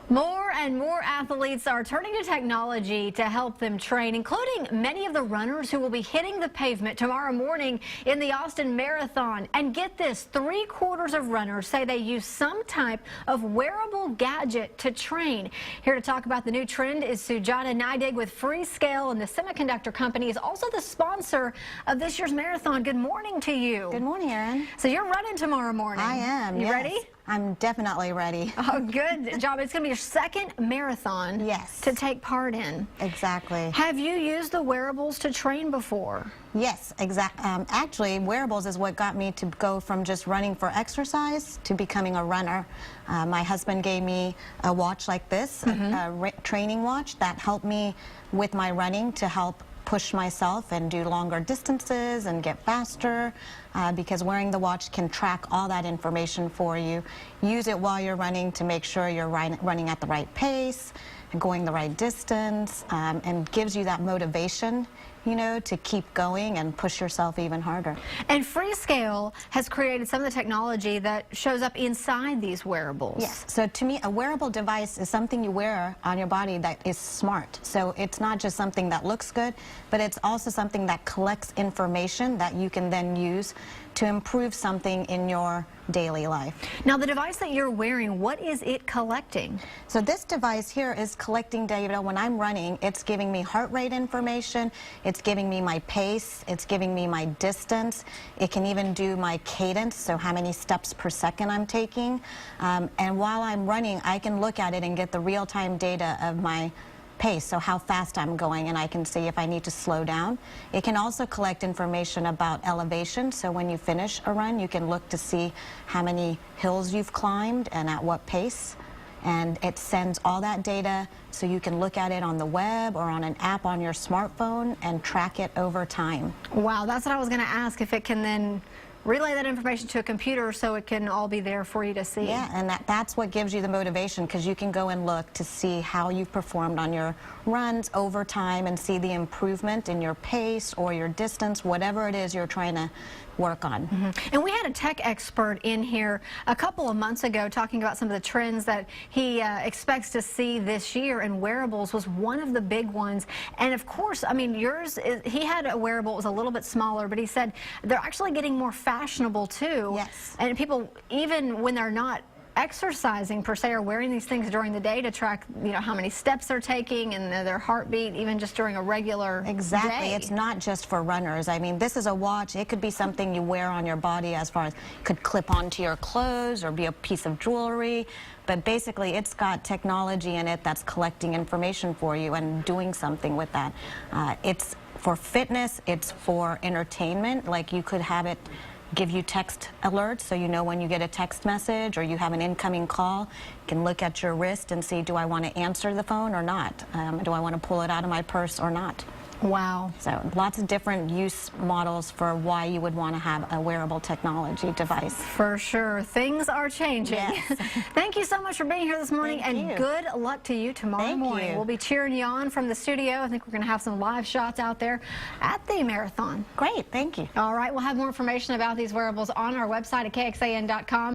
More and more athletes are turning to technology to help them train, including many of the runners who will be hitting the pavement tomorrow morning in the Austin Marathon. And get this, 3/4 of runners say they use some type of wearable gadget to train. Here to talk about the new trend is Sujata Neidig with Freescale, and the semiconductor company is also the sponsor of this year's marathon. Good morning to you. Good morning, Erin. So you're running tomorrow morning. I am. You yes. ready? I'm definitely ready. Oh, good job. It's going to be your second marathon to take part in. Exactly. Have you used the wearables to train before? Yes, exactly. Actually, wearables is what got me to go from just running for exercise to becoming a runner. My husband gave me a watch like this, a training watch that helped me with my running to help push myself and do longer distances and get faster, because wearing the watch can track all that information for you. Use it while you're running to make sure you're running at the right pace and going the right distance, and gives you that motivation, you know, to keep going and push yourself even harder. And Freescale has created some of the technology that shows up inside these wearables. Yes. So to me, a wearable device is something you wear on your body that is smart. So it's not just something that looks good, but it's also something that collects information that you can then use to improve something in your daily life. Now, the device that you're wearing, what is it collecting? So this device here is collecting data. When I'm running, it's giving me heart rate information, it's giving me my pace, it's giving me my distance, it can even do my cadence, so how many steps per second I'm taking. And while I'm running, I can look at it and get the real-time data of my pace, so how fast I'm going, and I can see if I need to slow down. It can also collect information about elevation, so when you finish a run, you can look to see how many hills you've climbed and at what pace. And it sends all that data so you can look at it on the web or on an app on your smartphone and track it over time. Wow, that's what I was going to ask, if it can then relay that information to a computer so it can all be there for you to see. Yeah, and that's what gives you the motivation, because you can go and look to see how you've performed on your runs over time and see the improvement in your pace or your distance, whatever it is you're trying to work on. And we had a tech expert in here a couple of months ago talking about some of the trends that he expects to see this year, and wearables was one of the big ones. And of course, I mean, yours is, he had a wearable, it was a little bit smaller, but he said they're actually getting more fashionable too. Yes. And people, even when they're not exercising per se, are wearing these things during the day to track, you know, how many steps they're taking and their heartbeat, even just during a regular Exactly. day. It's not just for runners. I mean, this is a watch. It could be something you wear on your body, as far as could clip onto your clothes or be a piece of jewelry. But basically, it's got technology in it that's collecting information for you and doing something with that. It's for fitness. It's for entertainment. Like, you could have it give you text alerts, so you know when you get a text message or you have an incoming call. You can look at your wrist and see, do I want to answer the phone or not? Do I want to pull it out of my purse or not? Wow. So lots of different use models for why you would want to have a wearable technology device. For sure. Things are changing. Yes. Thank you so much for being here this morning. Thank you. Good luck to you tomorrow morning. We'll be cheering you on from the studio. I think we're going to have some live shots out there at the marathon. Great. Thank you. All right. We'll have more information about these wearables on our website at KXAN.com.